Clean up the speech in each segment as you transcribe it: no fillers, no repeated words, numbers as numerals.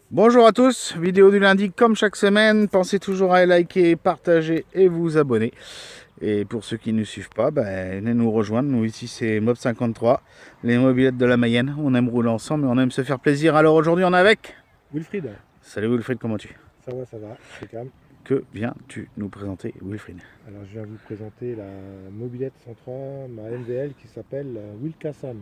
Bonjour à tous, vidéo du lundi comme chaque semaine. Pensez toujours à liker, partager et vous abonner. Et pour ceux qui ne nous suivent pas, venez nous rejoindre. Nous ici c'est Mob53, les mobilettes de la Mayenne. On aime rouler ensemble et on aime se faire plaisir. Alors aujourd'hui on est avec Wilfried, Salut Wilfried, comment tu? ça va, c'est calme. Que viens-tu nous présenter Wilfried? Alors je viens vous présenter la mobilette 103, ma MVL qui s'appelle Wilkasam.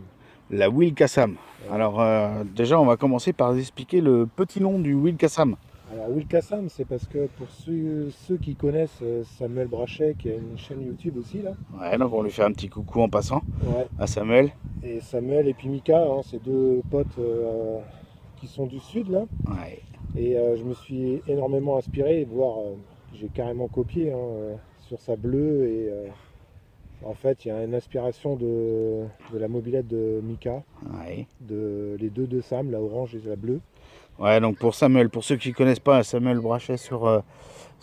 La Wilkasam. Voilà. Alors déjà on va commencer par expliquer le petit nom du Wilkasam. Alors Wilkasam, c'est parce que pour ceux qui connaissent Samuel Brachet, qui a une chaîne YouTube aussi là. Ouais, donc on lui fait un petit coucou en passant Ouais. à Samuel. Et Samuel et puis Mika, hein, c'est deux potes qui sont du sud là. Ouais. Et je me suis énormément inspiré, voire j'ai carrément copié hein, sur sa bleue. Et en fait, il y a une inspiration de la mobilette de Mika, Ouais. les deux de Sam, la orange et la bleue. Ouais, donc pour Samuel, pour ceux qui ne connaissent pas Samuel Brachet sur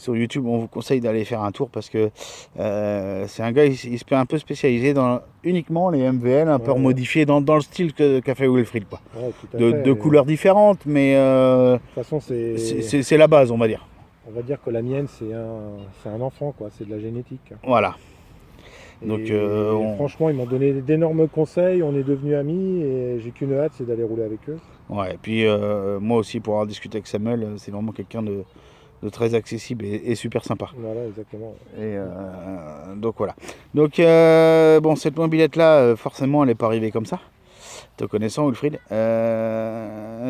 YouTube, on vous conseille d'aller faire un tour parce que c'est un gars, il se fait un peu spécialisé dans uniquement les MVL, un peu Ouais, ouais, remodifiés dans le style qu'a fait Wilfried, quoi. ouais, tout à fait. De couleurs différentes, mais De toute façon, c'est la base, on va dire. on va dire que la mienne, c'est un enfant, quoi. C'est de la génétique. Voilà. Donc, Et franchement, ils m'ont donné d'énormes conseils. On est devenus amis et j'ai qu'une hâte, c'est d'aller rouler avec eux. ouais. Et puis moi aussi, pour avoir discuté avec Samuel, c'est vraiment quelqu'un de très accessible et super sympa. Voilà, exactement. Et donc voilà. Donc bon, cette mobilette là, forcément, elle n'est pas arrivée comme ça. Te connaissant, Wilfried,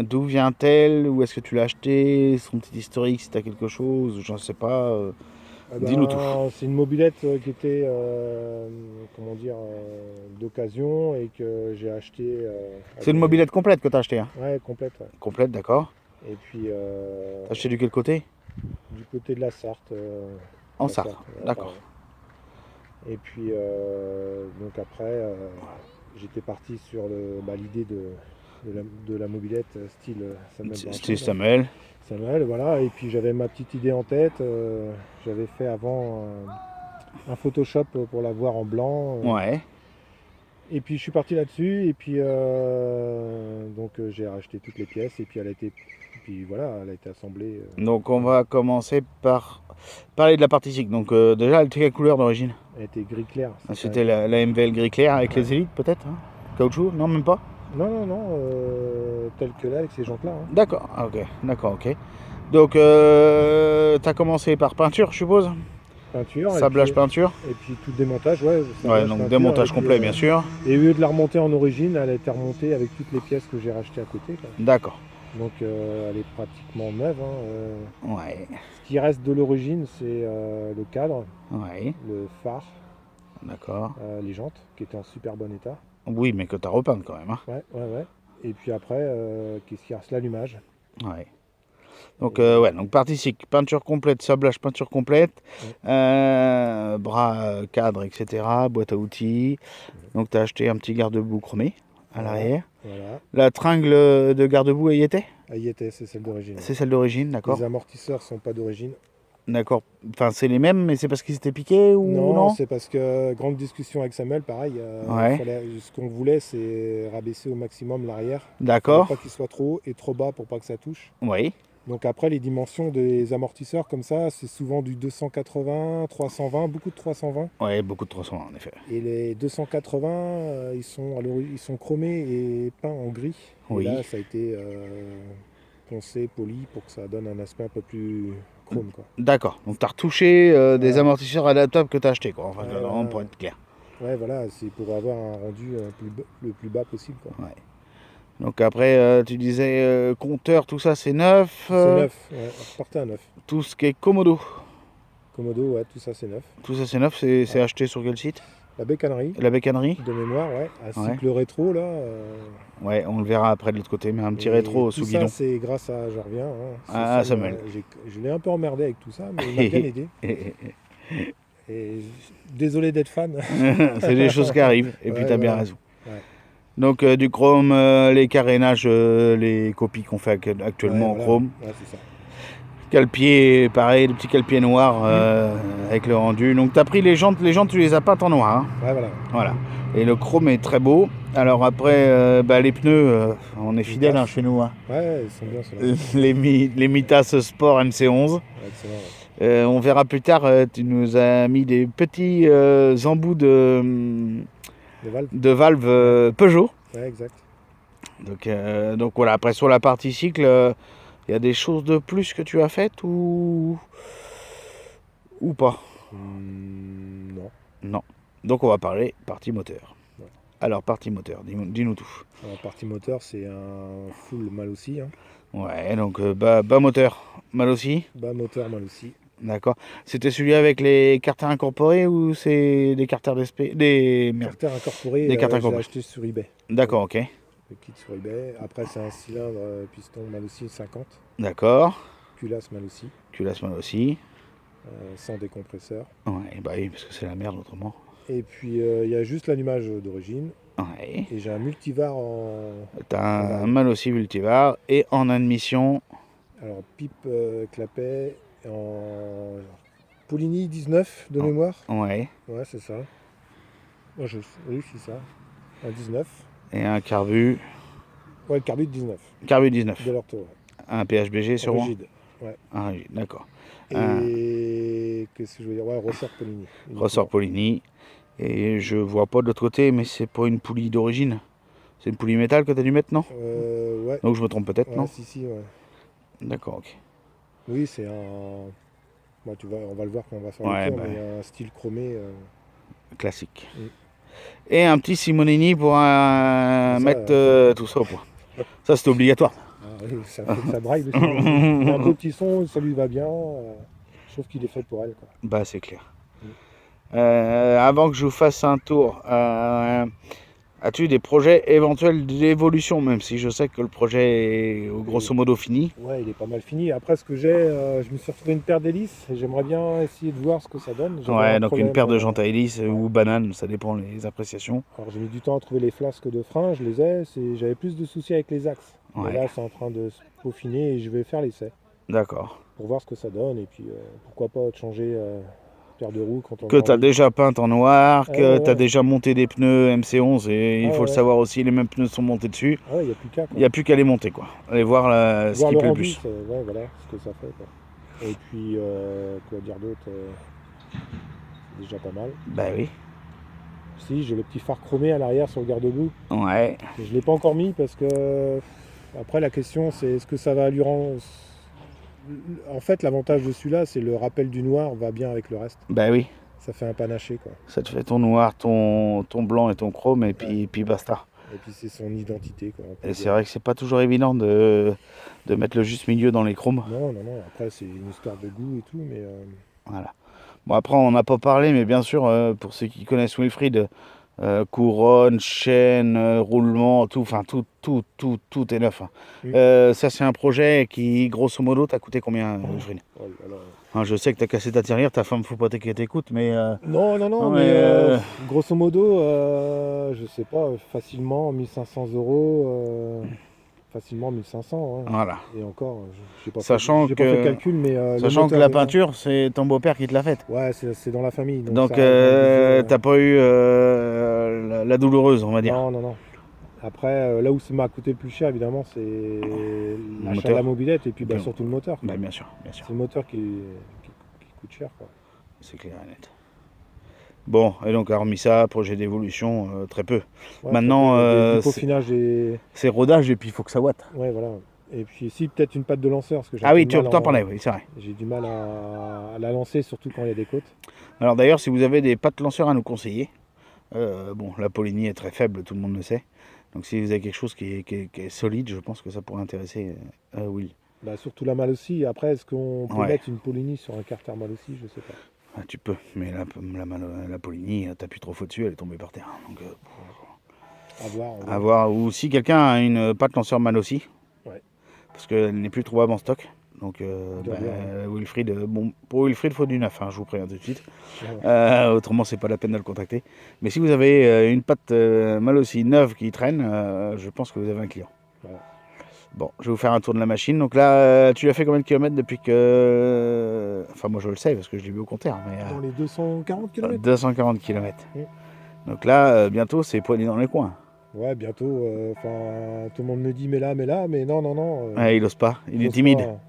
d'où vient-elle? Où est-ce que tu l'as achetée? Son petit historique, si tu as quelque chose, je ne sais pas. Eh Dis-nous tout. ben, c'est une mobilette qui était, comment dire, d'occasion et que j'ai acheté. C'est une mobilette complète que tu as achetée, hein? Ouais, complète. Ouais. Complète, d'accord. Et puis, T'as acheté du quel côté? du côté de la Sarthe. En La Sarthe, Sarthe, d'accord. pareil. Et puis, donc après, j'étais parti sur l'idée de la mobilette style Samuel Brachet. C'était Là. Samuel. Samuel, voilà. Et puis j'avais ma petite idée en tête. J'avais fait avant un Photoshop pour la voir en blanc. Ouais. Et puis je suis parti là-dessus. Et puis donc j'ai racheté toutes les pièces. Et puis puis voilà, elle a été assemblée. Donc on va commencer par parler de la partie cycle. Donc déjà, elle était quelle couleur d'origine? Elle était gris clair. C'était la MVL gris clair avec Ouais. les élites peut-être, hein? Caoutchouc? Non, même pas? Non, non, non, telle que là avec ces jantes-là. Hein. D'accord, ah, ok, d'accord, ok. Donc, tu as commencé par peinture, je suppose? Peinture Sablage peinture? et puis tout démontage, ouais, Ouais, sablage donc peinture. démontage complet, bien sûr. Et au lieu de la remonter en origine, elle a été remontée avec toutes les pièces que j'ai rachetées à côté. Quoi. D'accord. Donc elle est pratiquement neuve. Hein, Ouais, Ce qui reste de l'origine, c'est le cadre, ouais, le phare, d'accord. les jantes, qui étaient en super bon état. Oui, mais que tu as repeint quand même, hein? Ouais, ouais, ouais. Et puis après, qu'est-ce qui reste? L'allumage. Ouais. Donc, Et, ouais, donc partie cycle, peinture complète, sablage, peinture complète, ouais, bras, cadre, etc., boîte à outils. ouais. Donc, tu as acheté un petit garde-boue chromé à Voilà, l'arrière. voilà. La tringle de garde-boue, elle y était? Ah, y était, c'est celle d'origine. Ouais. C'est celle d'origine, d'accord. Les amortisseurs sont pas d'origine. D'accord. Enfin, c'est les mêmes, mais c'est parce qu'ils étaient piqués ou Non, non? c'est parce que grande discussion avec Samuel, pareil. Ouais, Ce qu'on voulait, c'est rabaisser au maximum l'arrière. Il ne fallait d'accord. pas qu'il soit trop haut et trop bas pour pas que ça touche. Oui, Donc après, les dimensions des amortisseurs comme ça, c'est souvent du 280, 320, beaucoup de 320. ouais, beaucoup de 300 en effet. Et les 280, ils sont chromés et peints en gris. Et Oui, là, ça a été poncé, poli pour que ça donne un aspect un peu plus chrome, quoi. d'accord. Donc tu as retouché des Voilà. amortisseurs adaptables que tu as achetés, quoi. Enfin, Ouais, vraiment voilà. pour être clair. Ouais, voilà, c'est pour avoir un rendu le plus bas possible, quoi. Ouais. Donc après, tu disais compteur, tout ça c'est neuf. C'est neuf, ouais, repartez à neuf. Tout ce qui est Komodo, Komodo, ouais, tout ça c'est neuf. tout ça c'est neuf. C'est Ouais. acheté sur quel site? La bécannerie, La bécannerie? de mémoire, ouais, un Ouais. cycle rétro là. Ouais, on le verra après de l'autre côté, mais un petit Et rétro tout sous ça guidon. c'est grâce à, je reviens, hein, Ah, Samuel. je l'ai un peu emmerdé avec tout ça, mais il m'a bien aidé. Et désolé d'être fan. C'est des choses qui arrivent, et puis Ouais, tu as bien voilà. raison. Ouais. Donc du chrome, les carénages, les copies qu'on fait Ouais, actuellement en voilà, ouais. chrome. Ouais, c'est ça. Cale-pied, pareil, le petit cale-pied noir avec le rendu. Donc tu as pris les jantes tu les as peintes en noir. Hein. Ouais, voilà. Voilà. Et le chrome est très beau. Alors après, les pneus, on est fidèles chez nous. Hein. Ouais, ils sont bien ceux-là. Les Mitas Sport MC11. Ouais, excellent, ouais. On verra plus tard, tu nous as mis des petits embouts de valve Peugeot. Ouais, exact. Donc voilà, après sur la partie cycle, il y a des choses de plus que tu as faites ou pas? Non. Non. Donc on va parler partie moteur. Ouais. Alors partie moteur, dis-nous tout. Alors partie moteur, c'est un full mal aussi. Hein. Ouais, donc bas moteur, mal aussi. Bas moteur mal aussi. D'accord. C'était celui avec les carters incorporés ou c'est des carters des Carters incorporés, des carters je l'ai acheté sur eBay. D'accord, ok. Le kit sur eBay. Après, c'est un cylindre piston mal aussi 50. D'accord. Culasse mal aussi. Culasse mal aussi. Sans décompresseur. Ouais, bah oui, parce que c'est la merde autrement. Et puis, il y a juste l'allumage d'origine. Ouais. Et j'ai un multivar en... T'as un mal aussi multivar et en admission. Alors, pipe clapet en Poligny 19 de mémoire. Ouais. Ouais, c'est ça. Oui, c'est ça. Un 19. Et un carbu. Ouais, le carbu de 19. Carbu 19. De l'ortho, ouais. Un PHBG sûrement. Rigide. Ouais. Un rigide, d'accord. Et qu'est-ce que je veux dire? Ouais, ressort Poligny. Ressort Poligny. Et je vois pas de l'autre côté, mais c'est pas une poulie d'origine. C'est une poulie métal que tu as dû mettre, non? Ouais. Donc je me trompe peut-être, Ouais, non? si, ouais. D'accord, ok. Oui, c'est un... Bon, on va le voir quand on va faire Ouais, le tour, mais un style chromé. Classique. Et un petit Simonini pour mettre tout ça au point. Ça, c'est obligatoire. Ah, oui, ça fait que ça braille. Il a un beau petit son, ça lui va bien. Je trouve qu'il est fait pour elle, quoi. Bah, c'est clair. Avant que je vous fasse un tour, as-tu des projets éventuels d'évolution, même si je sais que le projet est grosso modo fini? Ouais, il est pas mal fini. Après, ce que j'ai, je me suis retrouvé une paire d'hélices et j'aimerais bien essayer de voir ce que ça donne. Ouais, donc une paire de jantes à hélice ou banane, ça dépend les appréciations. Alors j'ai mis du temps à trouver les flasques de frein, je les ai. J'avais plus de soucis avec les axes. Ouais. Mais là, c'est en train de se peaufiner et je vais faire l'essai. D'accord. Pour voir ce que ça donne et puis pourquoi pas changer paire de roues quand on que tu as déjà peinte en noir, que tu as ouais. déjà monté des pneus MC11 et il faut le savoir aussi, les mêmes pneus sont montés dessus. Ah ouais, il n'y a plus qu'à. Il n'y a plus qu'à les monter, quoi. Aller voir ce qui plaît le plus. Ouais, voilà ce que ça fait, quoi. Et puis, quoi dire d'autre, c'est déjà pas mal. Bah oui. Si, j'ai le petit phare chromé à l'arrière sur le garde-boue. Ouais. Je ne l'ai pas encore mis parce que après la question c'est est-ce que ça va lui rendre... En fait l'avantage de celui-là c'est le rappel du noir va bien avec le reste. Bah oui. Ça fait un panaché, quoi. Ça te fait ton noir, ton blanc et ton chrome et puis basta. Et puis c'est son identité, quoi. Et c'est vrai que c'est pas toujours évident de mettre le juste milieu dans les chromes. Non, après c'est une histoire de goût et tout, mais... Voilà. Bon après on n'a pas parlé, mais bien sûr pour ceux qui connaissent Wilfried, couronne, chaîne, roulement, tout est neuf. Hein. Oui. Ça c'est un projet qui grosso modo t'a coûté combien, Wilfried? Hein, je sais que t'as cassé ta tirelire, ta femme faut pas qu'elle t'écoute, mais... Non, mais grosso modo, je sais pas, facilement 1500 €, facilement 1500. Hein. Voilà. Et encore, j'ai pas sachant pas fait le calcul, mais... sachant que la peinture, c'est ton beau-père qui te l'a faite. Ouais, c'est dans la famille. Donc t'as pas eu la douloureuse, on va dire. Non. Après, là où ça m'a coûté le plus cher, évidemment, c'est l'achat de la mobilette et puis surtout le moteur. Bah, bien sûr. C'est le moteur qui coûte cher, quoi. C'est clair et net. Bon, et donc hormis ça, projet d'évolution, très peu. Ouais, maintenant, c'est rodage et puis il faut que ça boite. Ouais, voilà. Et puis si, peut-être une patte de lanceur. Parce que ah oui, tu t'en parlais, oui, c'est vrai. J'ai du mal à la lancer, surtout quand il y a des côtes. Alors d'ailleurs, si vous avez des pattes lanceurs à nous conseiller, bon, la Poligny est très faible, tout le monde le sait. Donc si vous avez quelque chose qui est solide, je pense que ça pourrait intéresser Will. Bah, surtout la Malossi. Après, est-ce qu'on peut mettre une Poligny sur un carter Malossi? Je sais pas. Ah, tu peux, mais la Poligny, t'appuies trop faux dessus, elle est tombée par terre. Donc, à voir. Ou si quelqu'un a une patte lanceur Malossi, parce qu'elle n'est plus trouvable en stock. Donc Wilfried, pour Wilfried, il faut du neuf, hein, je vous préviens tout de suite. Autrement, c'est pas la peine de le contacter. Mais si vous avez une patte Malossi neuve qui traîne, je pense que vous avez un client. Bon, je vais vous faire un tour de la machine. Donc là, tu as fait combien de kilomètres depuis que... Enfin, moi je le sais parce que je l'ai vu au compteur. Mais, Dans les 240 km. 240 km. Oui. Donc là, bientôt, c'est poigné dans les coins. Ouais, bientôt. Enfin, tout le monde me dit mais mais non, non, non. Ouais, il ose pas, il est j'ose timide. pas.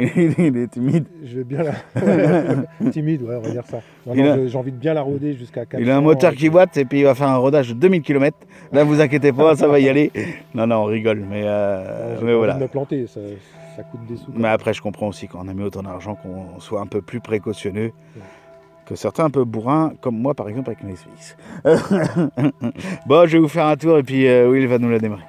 Il est timide. Je vais bien la. Ouais, timide, ouais, on va dire ça. Non, Il non, a- j'ai envie de bien la rôder jusqu'à 400. Il a un moteur qui boite et puis il va faire un rodage de 2000 km. Là, vous inquiétez pas, ça va y aller. Non, on rigole, mais J'ai mais pas voilà. envie de me planter, ça coûte des sous. Mais après, je comprends aussi quand on a mis autant d'argent qu'on soit un peu plus précautionneux que certains un peu bourrins, comme moi par exemple avec mes Suisses. Bon, je vais vous faire un tour et puis Will va nous la démarrer.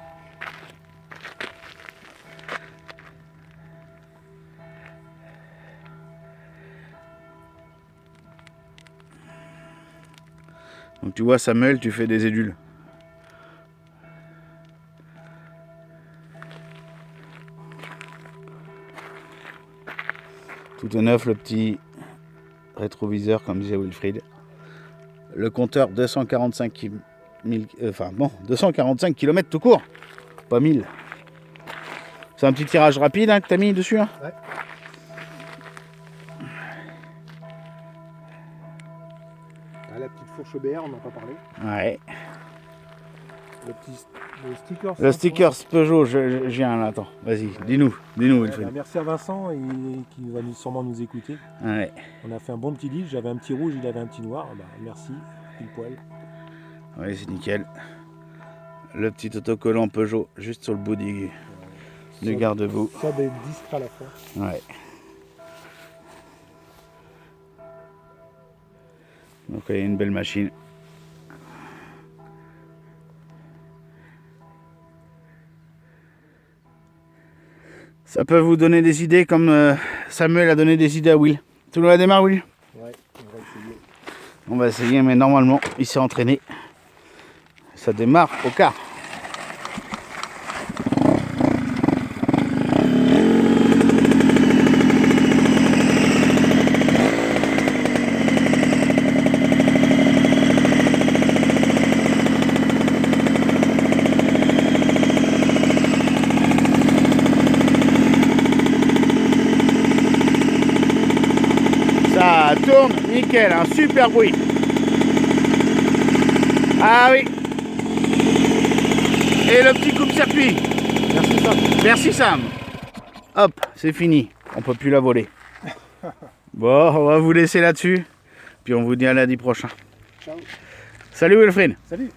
Donc tu vois Samuel, tu fais des édules. Tout est neuf, le petit rétroviseur comme disait Wilfried. Le compteur 245 km tout court, pas 1000. C'est un petit tirage rapide hein, que tu as mis dessus hein. Ouais. Ah, la petite fourche BR, on n'en a pas parlé. Ouais. Le sticker. Le sticker Peugeot, je viens là, attends, vas-y, dis-nous Wilfried. Merci à Vincent qui va sûrement nous écouter. Ouais. On a fait un bon petit livre, j'avais un petit rouge, il avait un petit noir. Bah, merci, pile poil. Ouais, c'est nickel. Le petit autocollant Peugeot juste sur le bout du garde-boue. Ça va être discret à la fois. Ouais. Donc il y a une belle machine. Ça peut vous donner des idées comme Samuel a donné des idées à Will. Tu nous la démarres Will? Ouais, on va essayer. On va essayer mais normalement il s'est entraîné. Ça démarre au quart. Ça tourne nickel, un super bruit. Ah oui. Et le petit coupe-circuit. Merci Sam. Merci Sam. Hop, c'est fini. On peut plus la voler. Bon, on va vous laisser là-dessus. Puis on vous dit à lundi prochain. Ciao. Salut Wilfried. Salut.